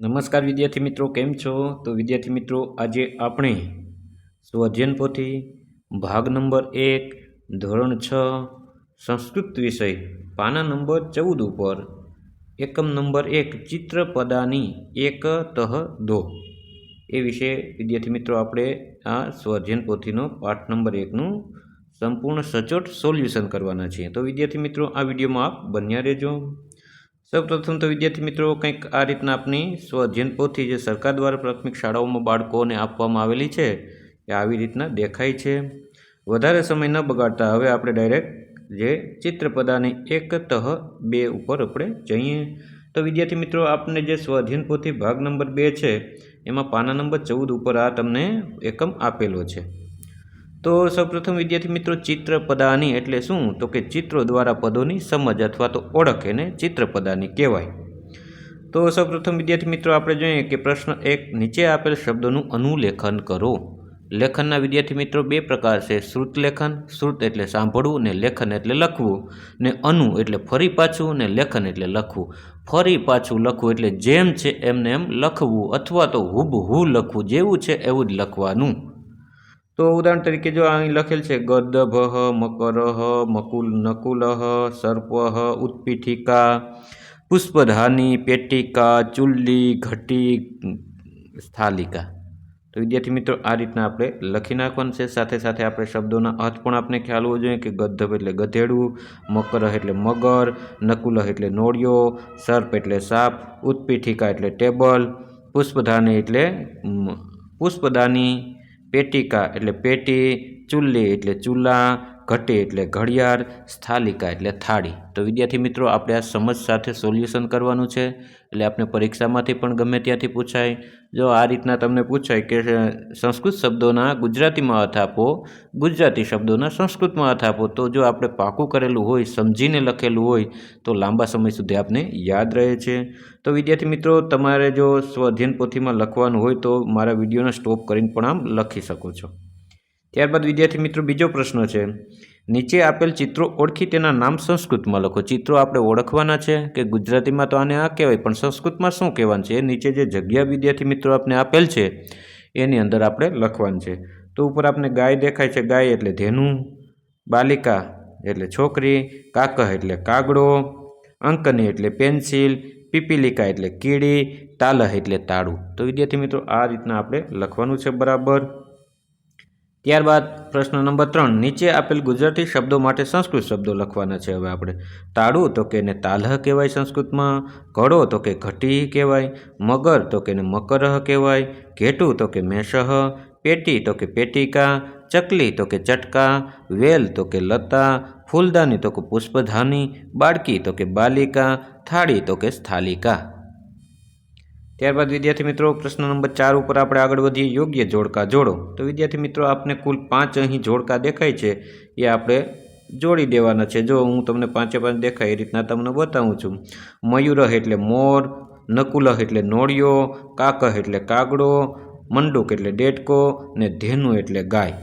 નમસ્કાર વિદ્યાર્થી મિત્રો, કેમ છો? તો વિદ્યાર્થી મિત્રો, આજે આપણે સ્વઅધ્યયન પોથી ભાગ નંબર 1 ધોરણ 6 સંસ્કૃત વિષય પાના નંબર 14 ઉપર એકમ નંબર 1 ચિત્રપદાની એકતઃ દો એ વિશે વિદ્યાર્થી મિત્રો આપણે આ સ્વઅધ્યયન પોથીનો પાઠ નંબર 1નું સંપૂર્ણ સચોટ સોલ્યુશન કરવાના છીએ। તો વિદ્યાર્થી મિત્રો, આ વિડીયોમાં આપ બન્યા રહેજો। સૌપ્રથમ તો વિદ્યાર્થી મિત્રો, કંઈક આ રીતના આપણી સ્વઅધ્યયન પોથી જે સરકાર દ્વારા પ્રાથમિક શાળાઓમાં બાળકોને આપવામાં આવેલી છે એ આવી રીતના દેખાય છે। વધારે સમય ન બગાડતા હવે આપણે ડાયરેક્ટ જે ચિત્રપદાની એકતઃ 2 ઉપર આપણે જઈએ। તો વિદ્યાર્થી મિત્રો, આપને જે સ્વઅધ્યયન પોથી ભાગ નંબર 2 છે એમાં પાના નંબર 14 ઉપર આ તમને એકમ આપેલો છે। તો સૌપ્રથમ વિદ્યાર્થી મિત્રો, ચિત્રપદાની એટલે શું? તો કે ચિત્રો દ્વારા પદોની સમજ અથવા તો ઓળખ એને ચિત્રપદાની કહેવાય। તો સૌપ્રથમ વિદ્યાર્થી મિત્રો, આપણે જોઈએ કે પ્રશ્ન 1, નીચે આપેલ શબ્દોનું અનુલેખન કરો। લેખનના વિદ્યાર્થી મિત્રો 2 પ્રકાર છે, શ્રુત લેખન, શ્રુત એટલે સાંભળવું ને લેખન એટલે લખવું, ને અનુ એટલે ફરી પાછું ને લેખન એટલે લખવું। ફરી પાછું લખવું એટલે જેમ છે એમને એમ લખવું અથવા તો હુબહુ લખવું, જેવું છે એવું જ લખવાનું। તો ઉદાહરણ તરીકે જો અહીં લખેલ છે ગદ્દભઃ, મકરઃ, નકુલઃ, સર્પઃ, ઉત્પીઠિકા, પુષ્પધાની, પેટિકા, ચુલ્લી, ઘટી, સ્થાલિકા। તો વિદ્યાર્થી મિત્રો, આ રીતના આપણે લખી નાખવાનું છે। સાથે સાથે આપણે શબ્દોના અર્થ પણ આપણે ખ્યાલ હોવો જોઈએ કે ગદ્દભ એટલે ગધેડું, મકરઃ એટલે મગર, નકુલઃ એટલે નોળિયો, સર્પ એટલે સાપ, ઉત્પીઠિકા એટલે ટેબલ, પુષ્પદાની, પેટિકા એટલે પેટી, ચુલ્લી એટલે ચૂલા, ઘટી એટલે ઘડિયાળ, સ્થાલિકા એટલે થાળી। તો વિદ્યાર્થી મિત્રો, આપણે આ સમજ સાથે સોલ્યુશન કરવાનું છે, એટલે આપણે પરીક્ષામાંથી પણ ગમે ત્યાંથી પૂછાય। જો આ રીતના તમને પૂછાય કે સંસ્કૃત શબ્દોના ગુજરાતીમાં અર્થ આપો, ગુજરાતી શબ્દોના સંસ્કૃતમાં અર્થ આપો, તો જો આપણે પાકું કરેલું હોય, સમજીને લખેલું હોય તો લાંબા સમય સુધી આપને યાદ રહે છે। તો વિદ્યાર્થી મિત્રો, તમારે જો સ્વઅધ્યયન પોથીમાં લખવાનું હોય તો મારા વિડીયોને સ્ટોપ કરીને પણ આમ લખી શકો છો। ત્યારબાદ વિદ્યાર્થી મિત્રો, બીજો પ્રશ્ન છે, નીચે આપેલ ચિત્રો ઓળખી તેના નામ સંસ્કૃતમાં લખો। ચિત્રો આપણે ઓળખવાના છે કે ગુજરાતીમાં તો આને આ કહેવાય, પણ સંસ્કૃતમાં શું કહેવાનું છે એ નીચે જે જગ્યા વિદ્યાર્થી મિત્રો આપને આપેલ છે એની અંદર આપણે લખવાનું છે। તો ઉપર આપણે ગાય દેખાય છે, ગાય એટલે ધેનું, બાલિકા એટલે છોકરી, કાકહ એટલે કાગડો, અંકની એટલે પેન્સિલ, પીપીલિકા એટલે કીડી, તાલહ એટલે તાળું। તો વિદ્યાર્થી મિત્રો, આ રીતના આપણે લખવાનું છે બરાબર। ત્યારબાદ પ્રશ્ન નંબર 3, નીચે આપેલ ગુજરાતી શબ્દો માટે સંસ્કૃત શબ્દો લખવાના છે। હવે આપણે તાળું તો કે એને તાલહ કહેવાય સંસ્કૃતમાં, ઘડો તો કે ઘટી કહેવાય, મગર તો કે એને મકરહ કહેવાય, ઘેટું તો કે મેષહ, પેટી તો કે પેટિકા, ચકલી તો કે ચટકા, વેલ તો કે લતા, ફૂલદાની તો કે પુષ્પધાની, બાળકી તો કે બાલિકા, થાળી તો કે સ્થાલિકા। ત્યારબાદ વિદ્યાર્થી મિત્રો, પ્રશ્ન નંબર 4 ઉપર આપણે આગળ વધીએ, યોગ્ય જોડકા જોડો। તો વિદ્યાર્થી મિત્રો, આપને કુલ 5 અહીં જોડકા દેખાય છે એ આપણે જોડી દેવાના છે। જો હું તમને 5 દેખાય એ રીતના તમને બતાવું છું। મયુરઃ એટલે મોર, નકુલઃ એટલે નોળિયો, કાકહ એટલે કાગડો, મંડુક એટલે દેડકો ને ધેનુ એટલે ગાય।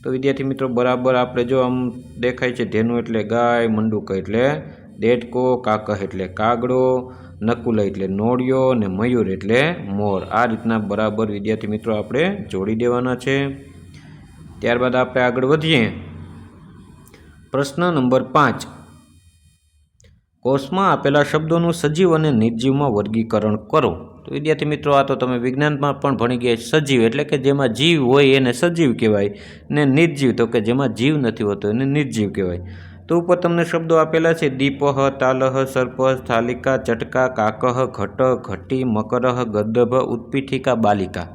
તો વિદ્યાર્થી મિત્રો, બરાબર આપણે જો આમ દેખાય છે, ધેનુ એટલે ગાય, મંડુક એટલે દેડકો, કાકહ એટલે કાગડો, નકુલ એટલે નોળિયો ને મયુર એટલે મોર। આ રીતના બરાબર વિદ્યાર્થી મિત્રો આપણે જોડી દેવાના છે। ત્યારબાદ આપણે આગળ વધીએ, પ્રશ્ન નંબર 5, કોષમાં આપેલા શબ્દોનું સજીવ અને નિર્જીવમાં વર્ગીકરણ કરો। તો વિદ્યાર્થી મિત્રો, આ તો તમે વિજ્ઞાનમાં પણ ભણી ગયા, સજીવ એટલે કે જેમાં જીવ હોય એને સજીવ કહેવાય, ને નિર્જીવ તો કે જેમાં જીવ નથી હોતો એને નિર્જીવ કહેવાય। તો ઉપર તમને શબ્દો આપેલા છે, દીપઃ, તાલહ, સર્પ, સ્થાલિકા, ચટકા, કાકહ, ઘટ, ઘટી, મકરહ, ગદ્દભ, ઉત્પીઠિકા, બાલિકા।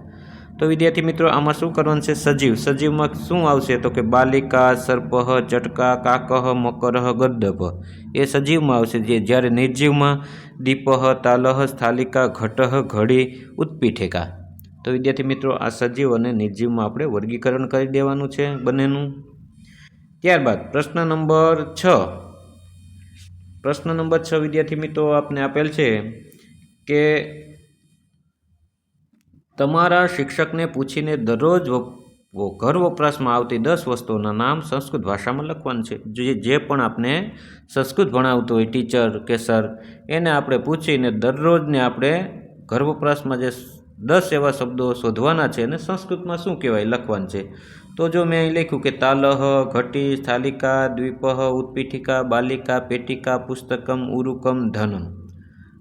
તો વિદ્યાર્થી મિત્રો, આમાં શું કરવાનું છે? સજીવ, સજીવમાં શું આવશે? તો કે બાલિકા, સર્પઃ, ચટકા, કાકહ, મકરહ, ગદ્દભ એ સજીવમાં આવશે, જે જ્યારે નિર્જીવમાં દીપઃ, તાલહ, સ્થાલિકા, ઘટઃ, ઘડી, ઉત્પીઠિકા। તો વિદ્યાર્થી મિત્રો, આ સજીવ અને નિર્જીવમાં આપણે વર્ગીકરણ કરી દેવાનું છે બંનેનું। ત્યારબાદ પ્રશ્ન નંબર 6, વિદ્યાર્થી મિત્રો આપને આપેલ છે કે તમારા શિક્ષકને પૂછીને દરરોજ ઘર વપરાશમાં આવતી 10 વસ્તુઓના નામ સંસ્કૃત ભાષામાં લખવાનું છે। જે પણ આપણે સંસ્કૃત ભણાવતું હોય ટીચર કે સર, એને આપણે પૂછીને દરરોજને આપણે ઘર વપરાશમાં જે 10 એવા શબ્દો શોધવાના છે અને સંસ્કૃતમાં શું કહેવાય લખવાનું છે. તો જો મેં અહીં લખ્યું કે તાલહ, ઘટી, સ્થાલિકા, દ્વીપહ, ઉત્પીઠિકા, બાલિકા, પેટિકા, પુસ્તકમ, ઉરુકમ, ધનમ.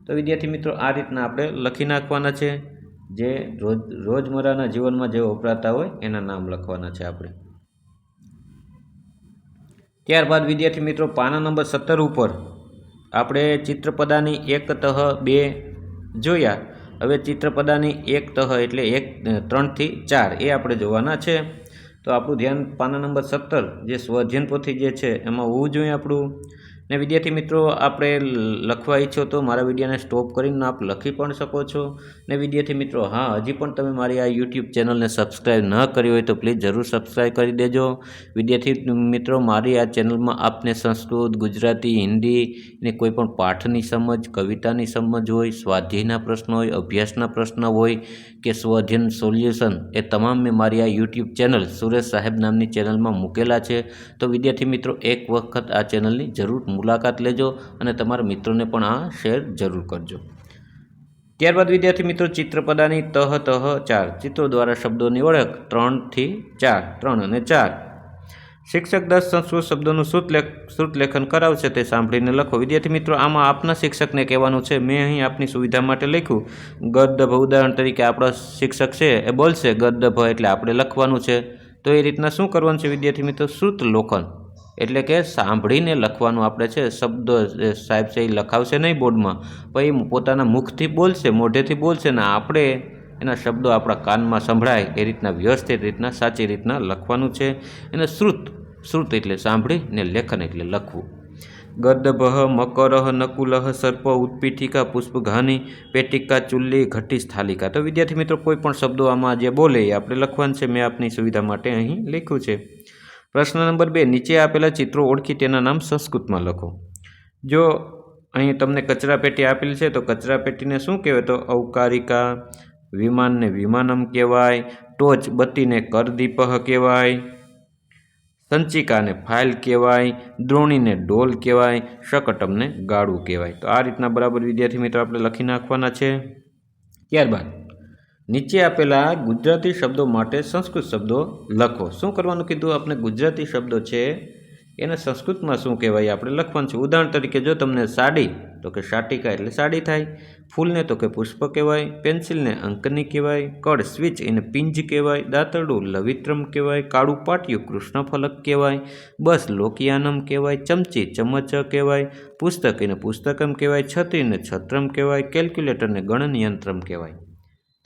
તો વિદ્યાર્થી મિત્રો આ રીતના આપણે લખી નાખવાના છે. જે રોજમર્રાના જીવનમાં જે વપરાતા હોય એના નામ લખવાના છે આપણે. ત્યારબાદ વિદ્યાર્થી મિત્રો પાના નંબર 17 ઉપર આપણે ચિત્રપદાની એકતઃ 2 જોયા. હવે ચિત્રપદાની એકતઃ એટલે 3 થી 4 એ આપણે જોવાના છે. તો આપણું ધ્યાન પાના નંબર 17 જે સ્વઅધ્યયન પોથી જે છે એમાં હોવું જોઈએ આપણું. ને વિદ્યાર્થી મિત્રો આપણે લખવા ઈચ્છો તો મારા વિડીયોને સ્ટોપ કરીને આપ લખી પણ શકો છો. ને વિદ્યાર્થી મિત્રો હા, હજી પણ તમે મારી આ યુટ્યુબ ચેનલને સબસ્ક્રાઈબ ન કરી હોય તો પ્લીઝ જરૂર સબસ્ક્રાઈબ કરી દેજો. વિદ્યાર્થી મિત્રો મારી આ ચેનલમાં આપને સંસ્કૃત, ગુજરાતી, હિન્દી ને કોઈ પણ પાઠની સમજ, કવિતાની સમજ હોય, સ્વાધ્યાયના પ્રશ્નો હોય, અભ્યાસના પ્રશ્ન હોય કે સ્વઅધ્યયન સોલ્યુશન એ તમામ મેં મારી આ યુટ્યુબ ચેનલ સુરેશ સાહેબ નામની ચેનલમાં મૂકેલા છે. તો વિદ્યાર્થી મિત્રો એક વખત આ ચેનલની જરૂર મુલાકાત લેજો અને તમારા મિત્રોને પણ આ શેર જરૂર કરજો. ત્યારબાદ વિદ્યાર્થી મિત્રો ચિત્રપદાની તહ 4 ચિત્રો દ્વારા શબ્દોની ઓળખ 3 થી 4 3 અને 4. શિક્ષક 10 સંસ્કૃત શબ્દોનું શ્રુત લેખન કરાવશે તે સાંભળીને લખો. વિદ્યાર્થી મિત્રો આમાં આપના શિક્ષકને કહેવાનું છે. મેં અહીં આપની સુવિધા માટે લખ્યું ગદ્દભ. ઉદાહરણ તરીકે આપણો શિક્ષક છે એ બોલશે ગદ્દભ એટલે આપણે લખવાનું છે. તો એ રીતના શું કરવાનું છે વિદ્યાર્થી મિત્રો? શ્રુત લોકન એટલે કે સાંભળીને લખવાનું આપણે છે. શબ્દો સાહેબ છે એ લખાવશે નહીં બોર્ડમાં, પણ એ પોતાના મુખથી બોલશે, મોઢેથી બોલશે ને આપણે એના શબ્દો આપણા કાનમાં સંભળાય એ રીતના વ્યવસ્થિત રીતના સાચી રીતના લખવાનું છે. એને શ્રુત એટલે સાંભળી ને લેખન એટલે લખવું. ગદ્દભ, મકરહ, નકુલહ, સર્પ, ઉત્પીઠિકા, પુષ્પઘાની, પેટિકા, ચુલ્લી, ઘટી, સ્થાલિકા. તો વિદ્યાર્થી મિત્રો કોઈ પણ શબ્દો આમાં જે બોલે એ આપણે લખવાનું છે. મેં આપની સુવિધા માટે અહીં લખ્યું છે. પ્રશ્ન નંબર 2 નીચે આપેલા ચિત્રો ઓળખી તેના નામ સંસ્કૃતમાં લખો. જો અહીં તમને કચરાપેટી આપેલી છે તો કચરાપેટીને શું કહેવાય? તો અવકારિકા. વિમાનને વિમાનમ કહેવાય. ટોચ બત્તીને કરદીપહ કહેવાય. સંચિકાને ફાઇલ કહેવાય. દ્રોણીને ડોલ કહેવાય. શકટમને ગાડું કહેવાય. તો આ રીતના બરાબર વિદ્યાર્થી મિત્રો આપણે લખી નાખવાના છે. ત્યારબાદ નીચે આપેલા ગુજરાતી શબ્દો માટે સંસ્કૃત શબ્દો લખો. શું કરવાનું કીધું આપણે? ગુજરાતી શબ્દો છે એને સંસ્કૃતમાં શું કહેવાય આપણે લખવાનું છે. ઉદાહરણ તરીકે જો તમને સાડી તો કે શાટિકા એટલે સાડી થાય. ફૂલને તો કે પુષ્પ કહેવાય. પેન્સિલને અંકની કહેવાય. કળ સ્વિચ એને પિંજ કહેવાય. દાંતરડું લવિત્રમ કહેવાય. કાળું પાટિયું કૃષ્ણફલક કહેવાય. બસ લોકયાનમ કહેવાય. ચમચી ચમચ કહેવાય. પુસ્તક એને પુસ્તકમ કહેવાય. છત્રીને છત્રમ કહેવાય. કેલ્ક્યુલેટરને ગણનયંત્રમ કહેવાય.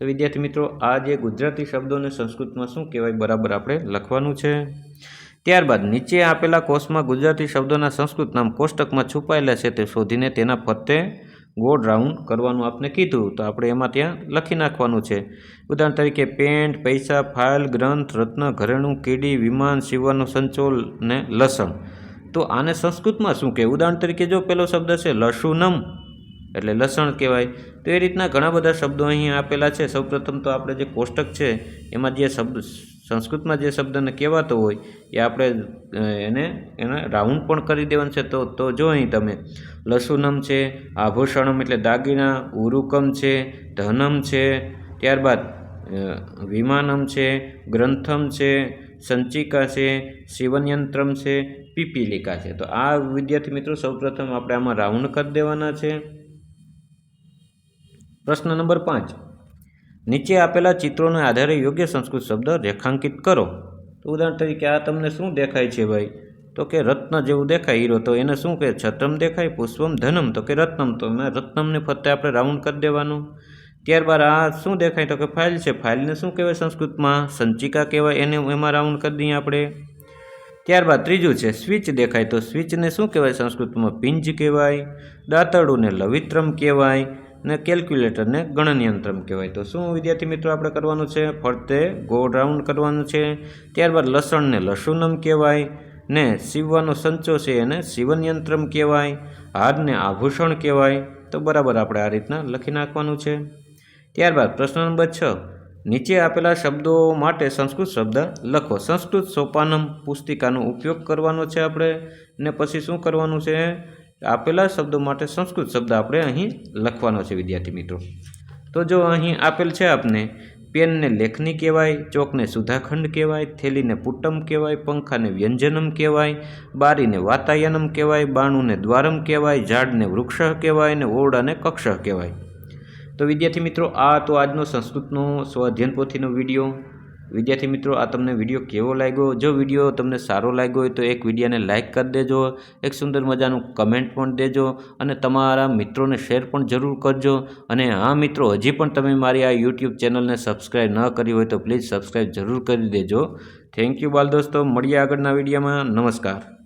તો વિદ્યાર્થી મિત્રો આ જે ગુજરાતી શબ્દોને સંસ્કૃતમાં શું કહેવાય બરાબર આપણે લખવાનું છે. ત્યારબાદ નીચે આપેલા કોષમાં ગુજરાતી શબ્દોના સંસ્કૃત નામ કોષ્ટકમાં છુપાયેલા છે તે શોધીને તેના ફરતે ગોળ રાઉન્ડ કરવાનું આપણે કીધું. તો આપણે એમાં ત્યાં લખી નાખવાનું છે. ઉદાહરણ તરીકે પેન્ટ, પૈસા, ફાઇલ, ગ્રંથ, રત્ન, ઘરેણું, કીડી, વિમાન, સીવવાનું સંચોલ ને લસણ. તો આને સંસ્કૃતમાં શું કહેવાય? ઉદાહરણ તરીકે જો પેલો શબ્દ છે લસુનમ એટલે લસણ કહેવાય. તો એ રીતના ઘણા બધા શબ્દો અહીં આપેલા છે. સૌપ્રથમ તો આપણે જે કોષ્ટક છે એમાં જે શબ્દ સંસ્કૃતમાં જે શબ્દને કહેવાતો હોય એ આપણે એને રાઉન્ડ પણ કરી દેવાનું છે. તો જો અહીં તમે લસુનમ છે, આભૂષણમ એટલે દાગીના, ઉરુકમ છે, ધનમ છે, ત્યારબાદ વિમાનમ છે, ગ્રંથમ છે, સંચિકા છે, શિવનયંત્રમ છે, પીપીલિકા છે. તો આ વિદ્યાર્થી મિત્રો સૌપ્રથમ આપણે આમાં રાઉન્ડ કરી દેવાના છે. પ્રશ્ન નંબર 5 નીચે આપેલા ચિત્રોના આધારે યોગ્ય સંસ્કૃત શબ્દ રેખાંકિત કરો. તો ઉદાહરણ તરીકે આ તમને શું દેખાય છે ભાઈ? તો કે રત્ન જેવું દેખાય હીરો. તો એને શું કહે? છત્રમ દેખાય. પુષ્પમ ધનમ તો કે રત્નમ. તો એમાં રત્નમને ફરતે આપણે રાઉન્ડ કરી દેવાનું. ત્યારબાદ આ શું દેખાય? તો કે ફાઇલ છે. ફાઇલને શું કહેવાય સંસ્કૃતમાં? સંચિકા કહેવાય. એને એમાં રાઉન્ડ કરી દઈએ આપણે. ત્યારબાદ ત્રીજું છે સ્વિચ દેખાય. તો સ્વિચને શું કહેવાય સંસ્કૃતમાં? પિંજ કહેવાય. દાંતરડુંને લવિત્રમ કહેવાય ને કેલ્ક્યુલેટરને ગણનયંત્રમ કહેવાય. તો શું વિદ્યાર્થી મિત્રો આપણે કરવાનું છે? ફરતે ગોળ રાઉન્ડ કરવાનું છે. ત્યારબાદ લસણને લસુનમ કહેવાય ને સીવવાનો સંચો છે એને શિવનયંત્રમ કહેવાય. હારને આભૂષણ કહેવાય. તો બરાબર આપણે આ રીતના લખી નાખવાનું છે. ત્યારબાદ પ્રશ્ન નંબર 6 નીચે આપેલા શબ્દો માટે સંસ્કૃત શબ્દ લખો. સંસ્કૃત સોપાનમ પુસ્તિકાનો ઉપયોગ કરવાનો છે આપણે. ને પછી શું કરવાનું છે? આપેલા શબ્દો માટે સંસ્કૃત શબ્દ આપણે અહીં લખવાનો છે વિદ્યાર્થી મિત્રો. તો તો જો અહીં આપેલ છે આપને પેનને લેખની કહેવાય, ચોકને સુધાખંડ કહેવાય, થેલીને પુટ્ટમ કહેવાય, પંખાને વ્યંજનમ કહેવાય, બારીને વાતાયનમ કહેવાય, બાણુને દ્વારમ કહેવાય, ઝાડને વૃક્ષ કહેવાય અને ઓરડાને કક્ષ કહેવાય। તો વિદ્યાર્થી મિત્રો આ તો આજનો સંસ્કૃતનો સ્વઅધ્યયન પોથીનો વિડીયો। વિદ્યાર્થી મિત્રો આ તમને વિડીયો કેવો લાગ્યો? જો વિડીયો તમને સારો લાગ્યો હોય તો એક વિડીયોને લાઇક કરી દેજો, એક સુંદર મજાનું કમેન્ટ પણ દેજો અને તમારા મિત્રોને શેર પણ જરૂર કરજો। અને હા મિત્રો, હજી પણ તમે મારી આ યુટ્યુબ ચેનલને સબસ્ક્રાઈબ ન કરી હોય તો પ્લીઝ સબસ્ક્રાઈબ જરૂર કરી દેજો। થેન્ક યુ બાલ દોસ્તો, મળીએ આગળના વિડીયોમાં। નમસ્કાર।